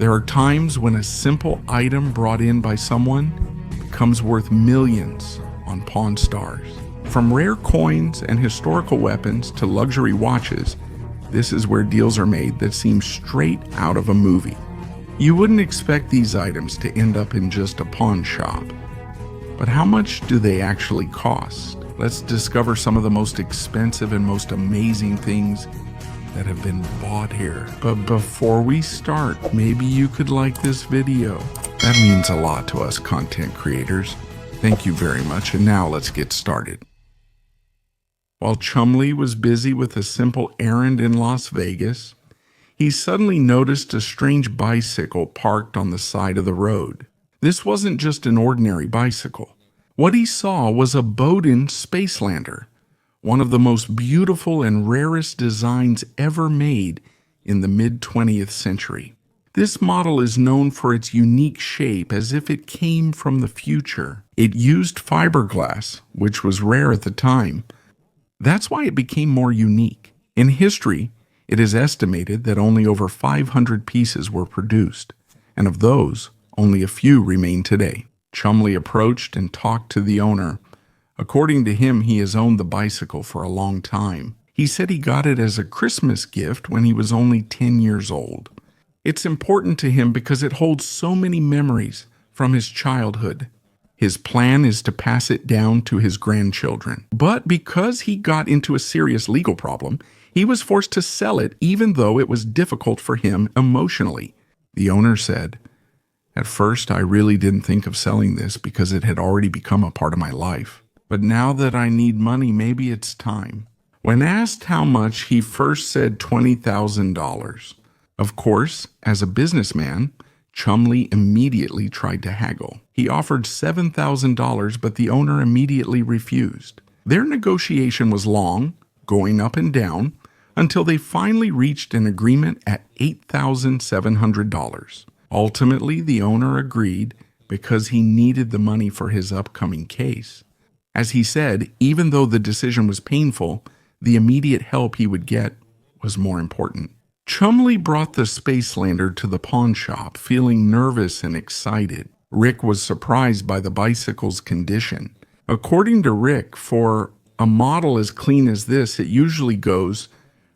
There are times when a simple item brought in by someone becomes worth millions on Pawn Stars. From rare coins and historical weapons to luxury watches, this is where deals are made that seem straight out of a movie. You wouldn't expect these items to end up in just a pawn shop. But how much do they actually cost? Let's discover some of the most expensive and most amazing things that have been bought here. But before we start, maybe you could like this video. That means a lot to us content creators. Thank you very much, and now let's get started. While Chumley was busy with a simple errand in Las Vegas, he suddenly noticed a strange bicycle parked on the side of the road. This wasn't just an ordinary bicycle. What he saw was a Bowden Spacelander, one of the most beautiful and rarest designs ever made in the mid-20th century. This model is known for its unique shape, as if it came from the future. It used fiberglass, which was rare at the time. That's why it became more unique. In history, it is estimated that only over 500 pieces were produced, and of those, only a few remain today. Chumley approached and talked to the owner. According to him, he has owned the bicycle for a long time. He said he got it as a Christmas gift when he was only 10 years old. It's important to him because it holds so many memories from his childhood. His plan is to pass it down to his grandchildren. But because he got into a serious legal problem, he was forced to sell it even though it was difficult for him emotionally. The owner said, "At first, I really didn't think of selling this because it had already become a part of my life. But now that I need money, maybe it's time." When asked how much, he first said $20,000. Of course, as a businessman, Chumley immediately tried to haggle. He offered $7,000, but the owner immediately refused. Their negotiation was long, going up and down, until they finally reached an agreement at $8,700. Ultimately, the owner agreed because he needed the money for his upcoming case. As he said, even though the decision was painful, the immediate help he would get was more important. Chumley brought the Spacelander to the pawn shop, feeling nervous and excited. Rick was surprised by the bicycle's condition. According to Rick, for a model as clean as this, it usually goes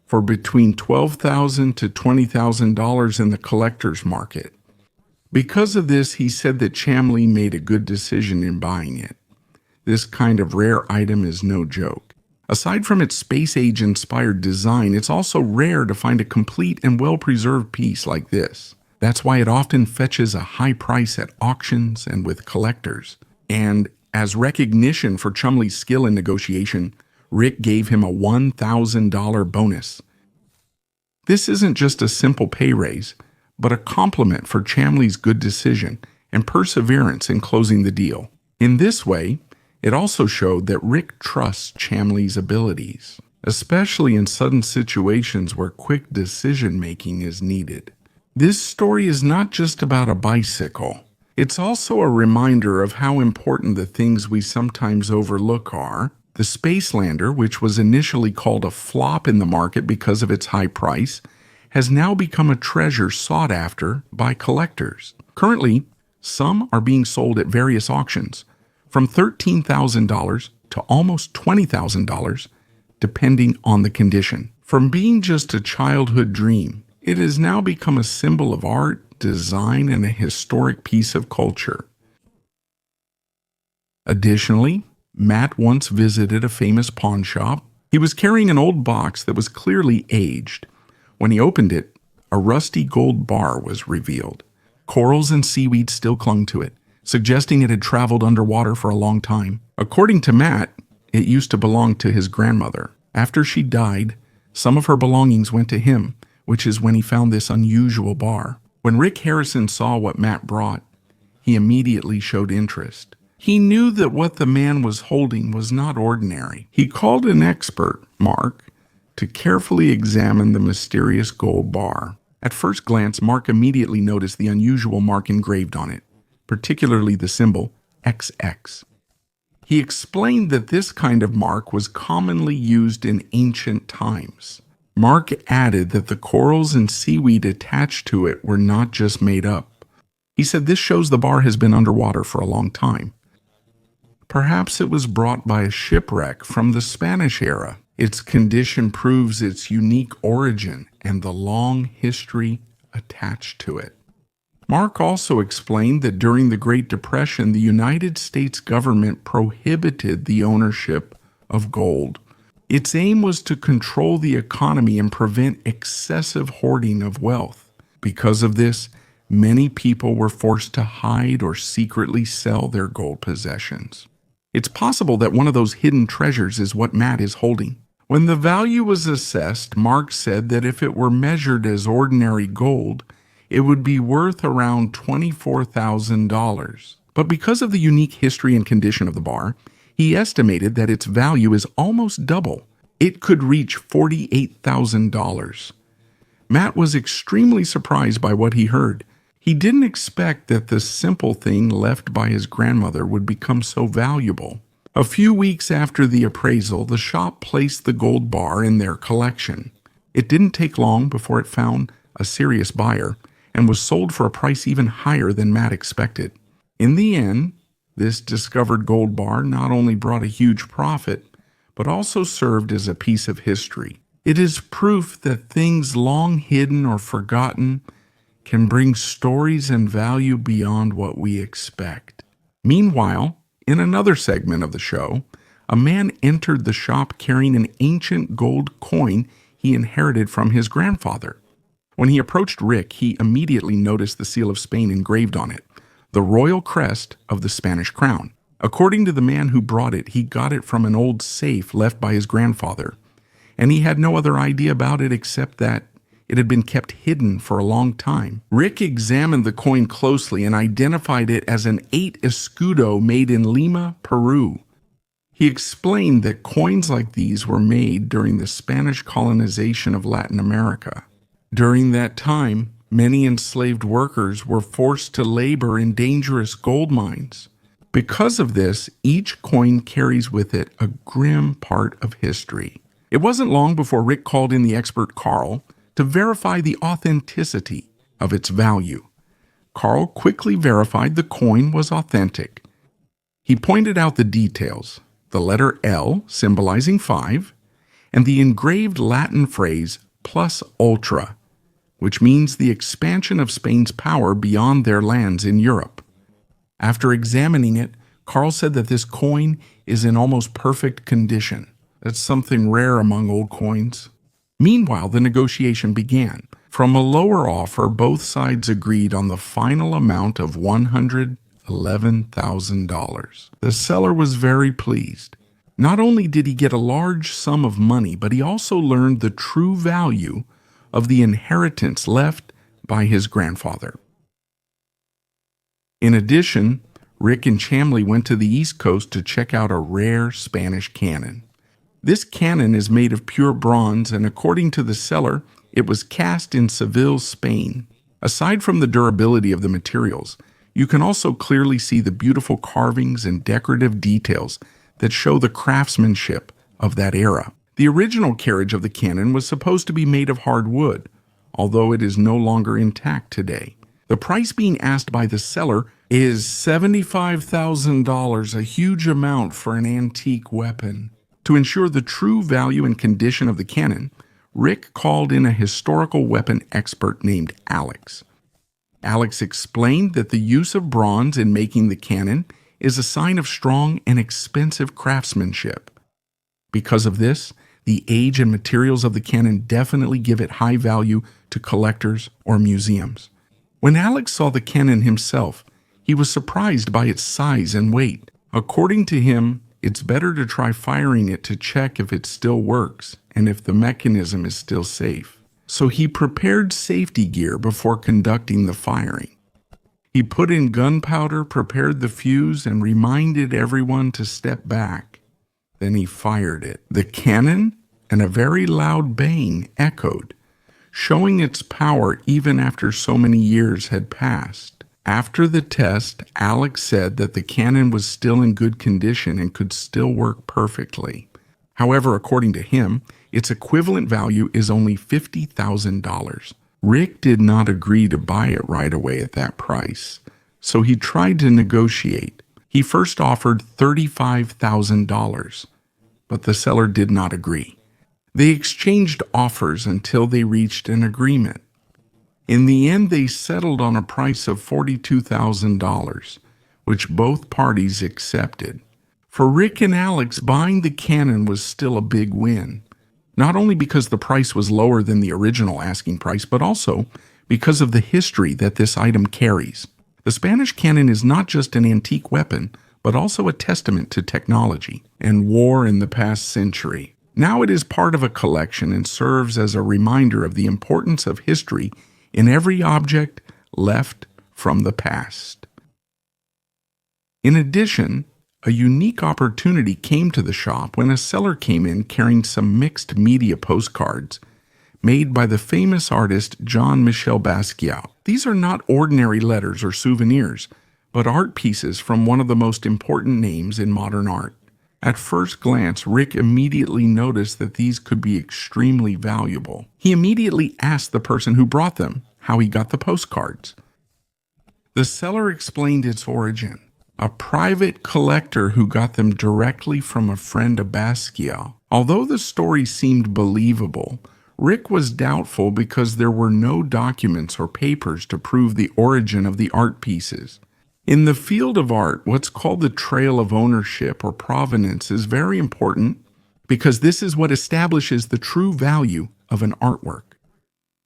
for between $12,000 to $20,000 in the collector's market. Because of this, he said that Chumley made a good decision in buying it. This kind of rare item is no joke. Aside from its space age-inspired design, it's also rare to find a complete and well-preserved piece like this. That's why it often fetches a high price at auctions and with collectors. And as recognition for Chumley's skill in negotiation, Rick gave him a $1,000 bonus. This isn't just a simple pay raise, but a compliment for Chumley's good decision and perseverance in closing the deal. In this way, it also showed that Rick trusts Chumley's abilities, especially in sudden situations where quick decision-making is needed. This story is not just about a bicycle. It's also a reminder of how important the things we sometimes overlook are. The Spacelander, which was initially called a flop in the market because of its high price, has now become a treasure sought after by collectors. Currently, some are being sold at various auctions, from $13,000 to almost $20,000, depending on the condition. From being just a childhood dream, it has now become a symbol of art, design, and a historic piece of culture. Additionally, Matt once visited a famous pawn shop. He was carrying an old box that was clearly aged. When he opened it, a rusty gold bar was revealed. Corals and seaweed still clung to it, suggesting it had traveled underwater for a long time. According to Matt, it used to belong to his grandmother. After she died, some of her belongings went to him, which is when he found this unusual bar. When Rick Harrison saw what Matt brought, he immediately showed interest. He knew that what the man was holding was not ordinary. He called an expert, Mark, to carefully examine the mysterious gold bar. At first glance, Mark immediately noticed the unusual mark engraved on it, particularly the symbol XX. He explained that this kind of mark was commonly used in ancient times. Mark added that the corals and seaweed attached to it were not just made up. He said this shows the bar has been underwater for a long time. Perhaps it was brought by a shipwreck from the Spanish era. Its condition proves its unique origin and the long history attached to it. Mark also explained that during the Great Depression, the United States government prohibited the ownership of gold. Its aim was to control the economy and prevent excessive hoarding of wealth. Because of this, many people were forced to hide or secretly sell their gold possessions. It's possible that one of those hidden treasures is what Matt is holding. When the value was assessed, Mark said that if it were measured as ordinary gold, it would be worth around $24,000. But because of the unique history and condition of the bar, he estimated that its value is almost double. It could reach $48,000. Matt was extremely surprised by what he heard. He didn't expect that the simple thing left by his grandmother would become so valuable. A few weeks after the appraisal, the shop placed the gold bar in their collection. It didn't take long before it found a serious buyer and was sold for a price even higher than Matt expected. In the end, this discovered gold bar not only brought a huge profit, but also served as a piece of history. It is proof that things long hidden or forgotten can bring stories and value beyond what we expect. Meanwhile, in another segment of the show, a man entered the shop carrying an ancient gold coin he inherited from his grandfather. When he approached Rick, he immediately noticed the seal of Spain engraved on it, the royal crest of the Spanish crown. According to the man who brought it, he got it from an old safe left by his grandfather, and he had no other idea about it except that it had been kept hidden for a long time. Rick examined the coin closely and identified it as an 8 escudo made in Lima, Peru. He explained that coins like these were made during the Spanish colonization of Latin America. During that time, many enslaved workers were forced to labor in dangerous gold mines. Because of this, each coin carries with it a grim part of history. It wasn't long before Rick called in the expert Carl to verify the authenticity of its value. Carl quickly verified the coin was authentic. He pointed out the details, the letter L symbolizing 5, and the engraved Latin phrase plus ultra, which means the expansion of Spain's power beyond their lands in Europe. After examining it, Carl said that this coin is in almost perfect condition. That's something rare among old coins. Meanwhile, the negotiation began. From a lower offer, both sides agreed on the final amount of $111,000. The seller was very pleased. Not only did he get a large sum of money, but he also learned the true value of the inheritance left by his grandfather. In addition, Rick and Chamley went to the East Coast to check out a rare Spanish cannon. This cannon is made of pure bronze, and according to the seller, it was cast in Seville, Spain. Aside from the durability of the materials, you can also clearly see the beautiful carvings and decorative details that show the craftsmanship of that era. The original carriage of the cannon was supposed to be made of hard wood, although it is no longer intact today. The price being asked by the seller is $75,000, a huge amount for an antique weapon. To ensure the true value and condition of the cannon, Rick called in a historical weapon expert named Alex. Alex explained that the use of bronze in making the cannon is a sign of strong and expensive craftsmanship. Because of this, the age and materials of the cannon definitely give it high value to collectors or museums. When Alex saw the cannon himself, he was surprised by its size and weight. According to him, it's better to try firing it to check if it still works and if the mechanism is still safe. So he prepared safety gear before conducting the firing. He put in gunpowder, prepared the fuse, and reminded everyone to step back. Then he fired it. The cannon and a very loud bang echoed, showing its power even after so many years had passed. After the test, Alex said that the cannon was still in good condition and could still work perfectly. However, according to him, Its equivalent value is only $50,000. Rick did not agree to buy it right away at that price, so he tried to negotiate. He first offered $35,000, but the seller did not agree. They exchanged offers until they reached an agreement. In the end, they settled on a price of $42,000, which both parties accepted. For Rick and Alex, buying the Canon was still a big win, not only because the price was lower than the original asking price, but also because of the history that this item carries. The Spanish Canon is not just an antique weapon, but also a testament to technology and war in the past century. Now it is part of a collection and serves as a reminder of the importance of history in every object left from the past. In addition, a unique opportunity came to the shop when a seller came in carrying some mixed media postcards made by the famous artist Jean-Michel Basquiat. These are not ordinary letters or souvenirs, but art pieces from one of the most important names in modern art. At first glance, Rick immediately noticed that these could be extremely valuable. He immediately asked the person who brought them how he got the postcards. The seller explained its origin. A private collector who got them directly from a friend of Basquiat. Although the story seemed believable, Rick was doubtful because there were no documents or papers to prove the origin of the art pieces. In the field of art, what's called the trail of ownership or provenance is very important because this is what establishes the true value of an artwork.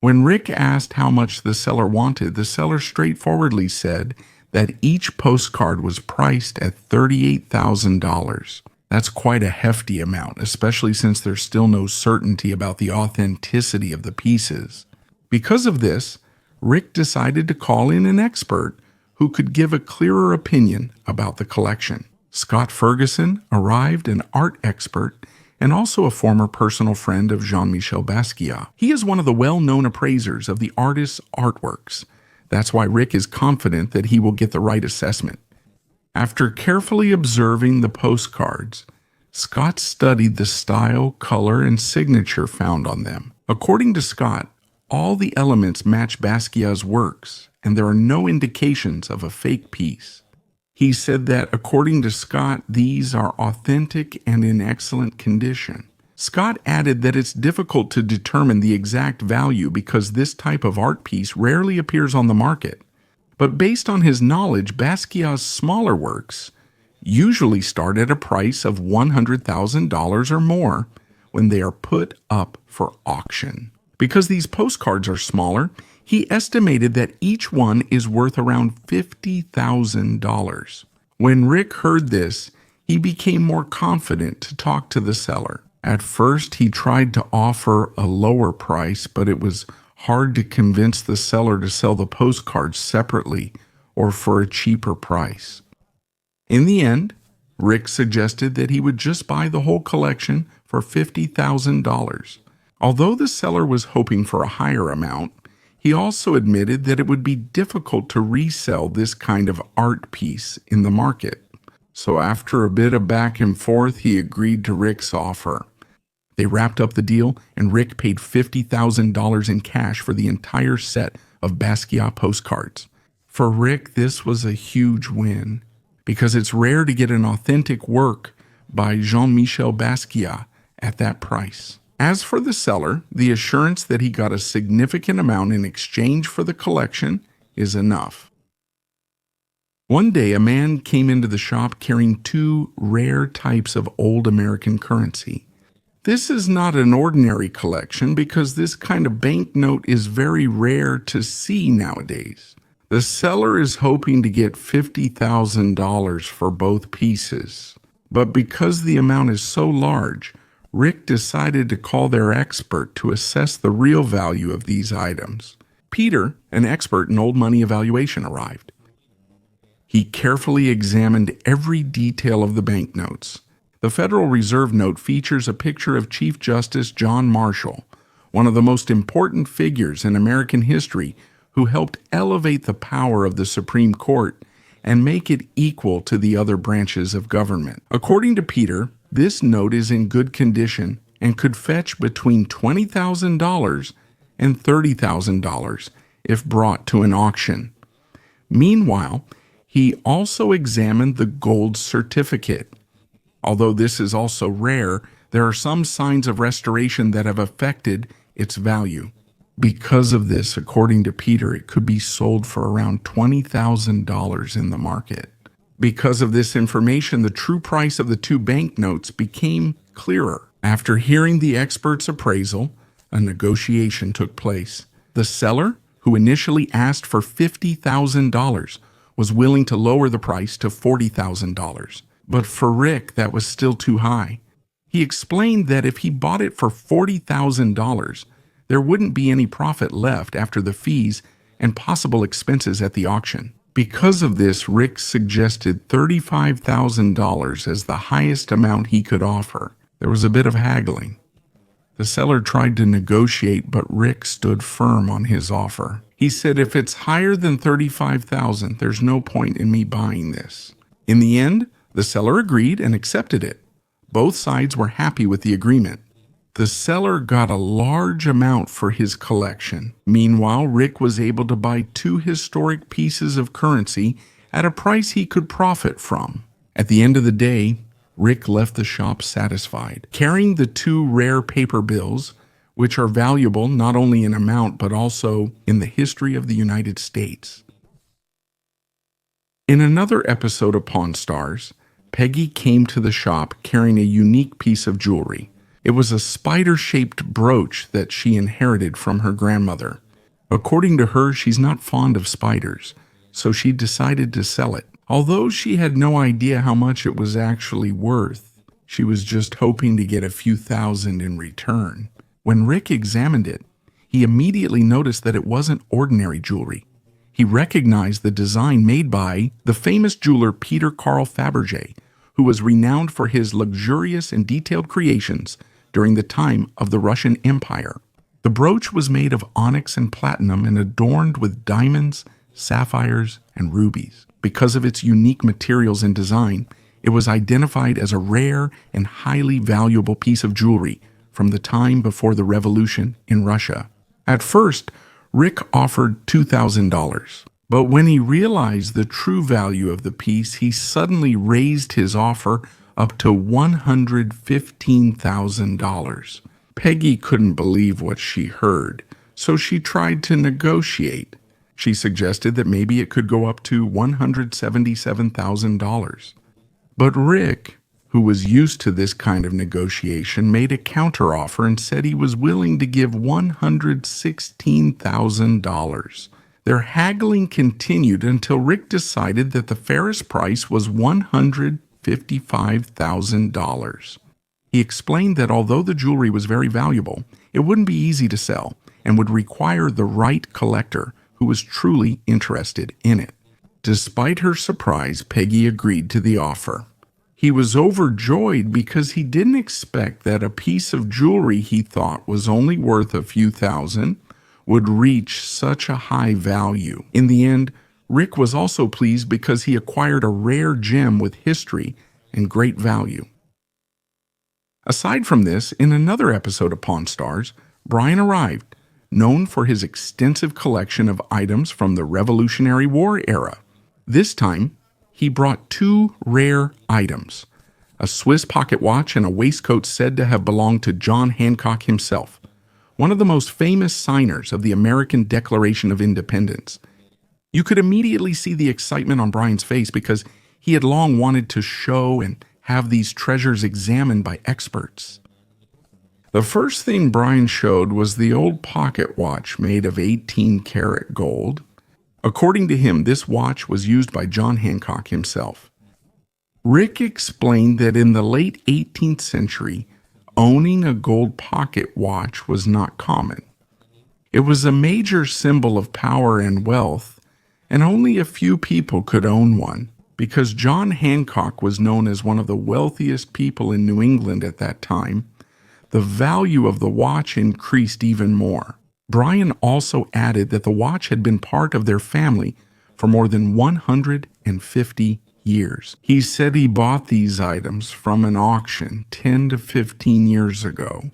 When Rick asked how much the seller wanted, the seller straightforwardly said that each postcard was priced at $38,000. That's quite a hefty amount, especially since there's still no certainty about the authenticity of the pieces. Because of this, Rick decided to call in an expert who could give a clearer opinion about the collection. Scott Ferguson arrived, an art expert and also a former personal friend of Jean-Michel Basquiat. He is one of the well-known appraisers of the artist's artworks. That's why Rick is confident that he will get the right assessment. After carefully observing the postcards, Scott studied the style, color, and signature found on them. According to Scott, all the elements match Basquiat's works, and there are no indications of a fake piece. He said that, according to Scott, these are authentic and in excellent condition. Scott added that it's difficult to determine the exact value because this type of art piece rarely appears on the market. But based on his knowledge, Basquiat's smaller works usually start at a price of $100,000 or more when they are put up for auction. Because these postcards are smaller, he estimated that each one is worth around $50,000. When Rick heard this, he became more confident to talk to the seller. At first, he tried to offer a lower price, but it was hard to convince the seller to sell the postcards separately or for a cheaper price. In the end, Rick suggested that he would just buy the whole collection for $50,000. Although the seller was hoping for a higher amount, he also admitted that it would be difficult to resell this kind of art piece in the market. So after a bit of back and forth, he agreed to Rick's offer. They wrapped up the deal, and Rick paid $50,000 in cash for the entire set of Basquiat postcards. For Rick, this was a huge win, because it's rare to get an authentic work by Jean-Michel Basquiat at that price. As for the seller, the assurance that he got a significant amount in exchange for the collection is enough. One day, a man came into the shop carrying two rare types of old American currency. This is not an ordinary collection because this kind of banknote is very rare to see nowadays. The seller is hoping to get $50,000 for both pieces, but because the amount is so large, Rick decided to call their expert to assess the real value of these items. Peter, an expert in old money evaluation, arrived. He carefully examined every detail of the banknotes. The Federal Reserve note features a picture of Chief Justice John Marshall, one of the most important figures in American history who helped elevate the power of the Supreme Court and make it equal to the other branches of government. According to Peter, this note is in good condition and could fetch between $20,000 and $30,000 if brought to an auction. Meanwhile, he also examined the gold certificate. Although this is also rare, there are some signs of restoration that have affected its value. Because of this, according to Peter, it could be sold for around $20,000 in the market. Because of this information, the true price of the two banknotes became clearer. After hearing the expert's appraisal, a negotiation took place. The seller, who initially asked for $50,000, was willing to lower the price to $40,000. But for Rick, that was still too high. He explained that if he bought it for $40,000, there wouldn't be any profit left after the fees and possible expenses at the auction. Because of this, Rick suggested $35,000 as the highest amount he could offer. There was a bit of haggling. The seller tried to negotiate, but Rick stood firm on his offer. He said, "If it's higher than $35,000, there's no point in me buying this." In the end, the seller agreed and accepted it. Both sides were happy with the agreement. The seller got a large amount for his collection. Meanwhile, Rick was able to buy two historic pieces of currency at a price he could profit from. At the end of the day, Rick left the shop satisfied, carrying the two rare paper bills, which are valuable not only in amount but also in the history of the United States. In another episode of Pawn Stars, Peggy came to the shop carrying a unique piece of jewelry. It was a spider-shaped brooch that she inherited from her grandmother. According to her, she's not fond of spiders, so she decided to sell it. Although she had no idea how much it was actually worth, she was just hoping to get a few thousand in return. When Rick examined it, he immediately noticed that it wasn't ordinary jewelry. He recognized the design made by the famous jeweler Peter Carl Fabergé, who was renowned for his luxurious and detailed creations during the time of the Russian Empire. The brooch was made of onyx and platinum and adorned with diamonds, sapphires, and rubies. Because of its unique materials and design, it was identified as a rare and highly valuable piece of jewelry from the time before the revolution in Russia. At first, Rick offered $2,000, but when he realized the true value of the piece, he suddenly raised his offer up to $115,000. Peggy couldn't believe what she heard, so she tried to negotiate. She suggested that maybe it could go up to $177,000. But Rick, who was used to this kind of negotiation, made a counteroffer and said he was willing to give $116,000. Their haggling continued until Rick decided that the fairest price was $155,000. He explained that although the jewelry was very valuable, it wouldn't be easy to sell and would require the right collector who was truly interested in it. Despite her surprise, Peggy agreed to the offer. He was overjoyed because he didn't expect that a piece of jewelry he thought was only worth a few thousand would reach such a high value. In the end, Rick was also pleased because he acquired a rare gem with history and great value. Aside from this, in another episode of Pawn Stars, Brian arrived, known for his extensive collection of items from the Revolutionary War era. This time, he brought two rare items, a Swiss pocket watch and a waistcoat said to have belonged to John Hancock himself, one of the most famous signers of the American Declaration of Independence. You could immediately see the excitement on Brian's face because he had long wanted to show and have these treasures examined by experts. The first thing Brian showed was the old pocket watch made of 18-karat gold. According to him, this watch was used by John Hancock himself. Rick explained that in the late 18th century, owning a gold pocket watch was not common. It was a major symbol of power and wealth, and only a few people could own one. Because John Hancock was known as one of the wealthiest people in New England at that time, the value of the watch increased even more. Brian also added that the watch had been part of their family for more than 150 years. He said he bought these items from an auction 10 to 15 years ago.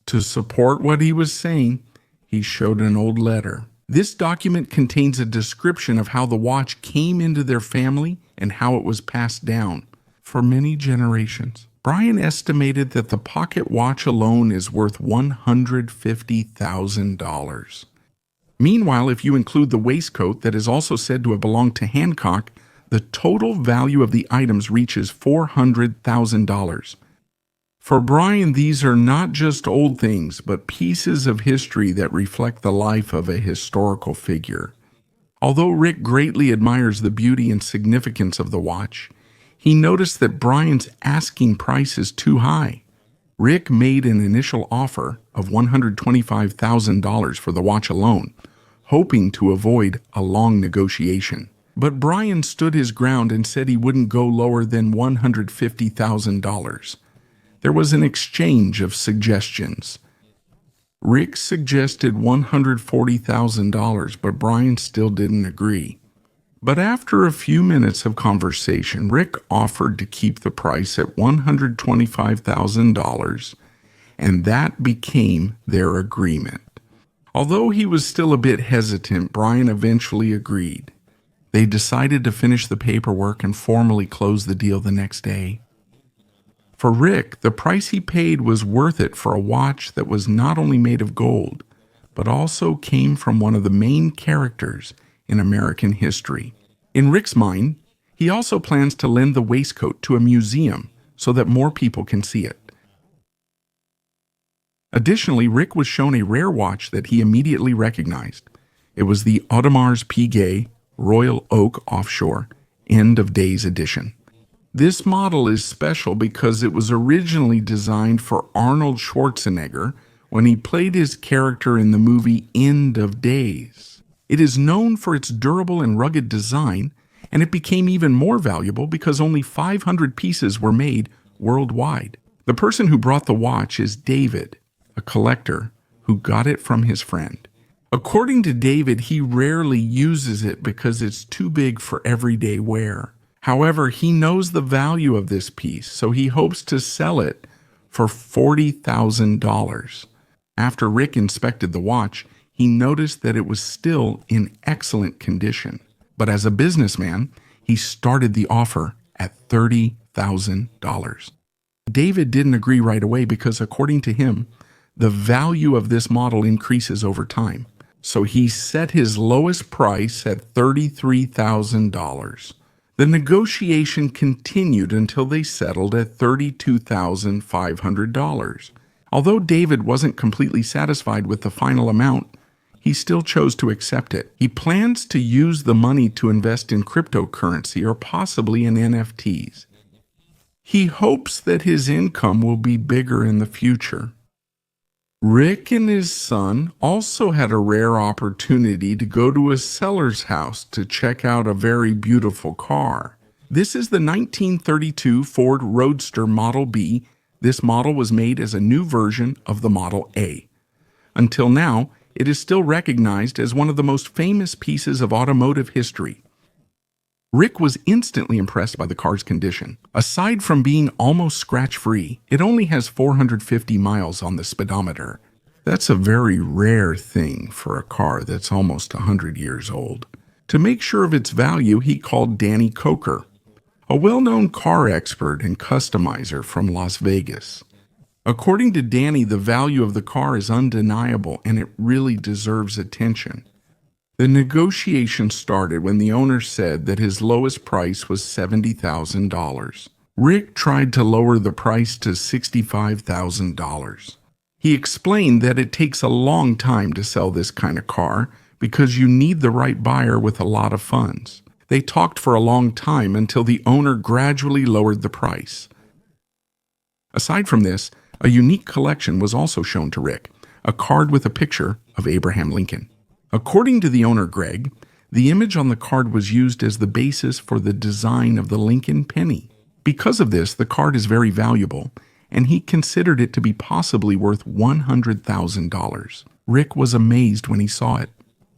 To support what he was saying, he showed an old letter. This document contains a description of how the watch came into their family and how it was passed down for many generations. Brian estimated that the pocket watch alone is worth $150,000. Meanwhile, if you include the waistcoat that is also said to have belonged to Hancock, the total value of the items reaches $400,000. For Brian, these are not just old things, but pieces of history that reflect the life of a historical figure. Although Rick greatly admires the beauty and significance of the watch, he noticed that Brian's asking price is too high. Rick made an initial offer of $125,000 for the watch alone, hoping to avoid a long negotiation. But Brian stood his ground and said he wouldn't go lower than $150,000. There was an exchange of suggestions. Rick suggested $140,000, but Brian still didn't agree. But after a few minutes of conversation, Rick offered to keep the price at $125,000, and that became their agreement. Although he was still a bit hesitant, Brian eventually agreed. They decided to finish the paperwork and formally close the deal the next day. For Rick, the price he paid was worth it for a watch that was not only made of gold, but also came from one of the main characters in American history. In Rick's mind, he also plans to lend the waistcoat to a museum so that more people can see it. Additionally, Rick was shown a rare watch that he immediately recognized. It was the Audemars Piguet Royal Oak Offshore End of Days edition. This model is special because it was originally designed for Arnold Schwarzenegger when he played his character in the movie End of Days. It is known for its durable and rugged design, and it became even more valuable because only 500 pieces were made worldwide. The person who brought the watch is David, a collector who got it from his friend. According to David, he rarely uses it because it's too big for everyday wear. However, he knows the value of this piece, so he hopes to sell it for $40,000. After Rick inspected the watch, he noticed that it was still in excellent condition. But as a businessman, he started the offer at $30,000. David didn't agree right away because, according to him, the value of this model increases over time. So he set his lowest price at $33,000. The negotiation continued until they settled at $32,500. Although David wasn't completely satisfied with the final amount, he still chose to accept it. He plans to use the money to invest in cryptocurrency or possibly in NFTs. He hopes that his income will be bigger in the future. Rick and his son also had a rare opportunity to go to a seller's house to check out a very beautiful car. This is the 1932 Ford Roadster Model B. This model was made as a new version of the Model A. Until now, it is still recognized as one of the most famous pieces of automotive history. Rick was instantly impressed by the car's condition. Aside from being almost scratch-free, it only has 450 miles on the speedometer. That's a very rare thing for a car that's almost 100 years old. To make sure of its value, he called Danny Coker, a well-known car expert and customizer from Las Vegas. According to Danny, the value of the car is undeniable and it really deserves attention. The negotiation started when the owner said that his lowest price was $70,000. Rick tried to lower the price to $65,000. He explained that it takes a long time to sell this kind of car because you need the right buyer with a lot of funds. They talked for a long time until the owner gradually lowered the price. Aside from this, a unique collection was also shown to Rick, a card with a picture of Abraham Lincoln. According to the owner, Greg, the image on the card was used as the basis for the design of the Lincoln penny. Because of this, the card is very valuable, and he considered it to be possibly worth $100,000. Rick was amazed when he saw it.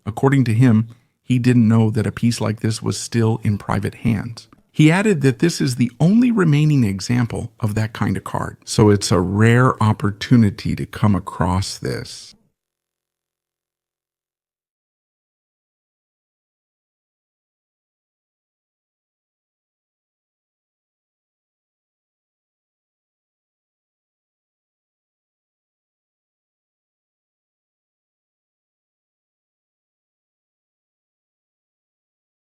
According to him, he didn't know that a piece like this was still in private hands. He added that this is the only remaining example of that kind of card, so it's a rare opportunity to come across this.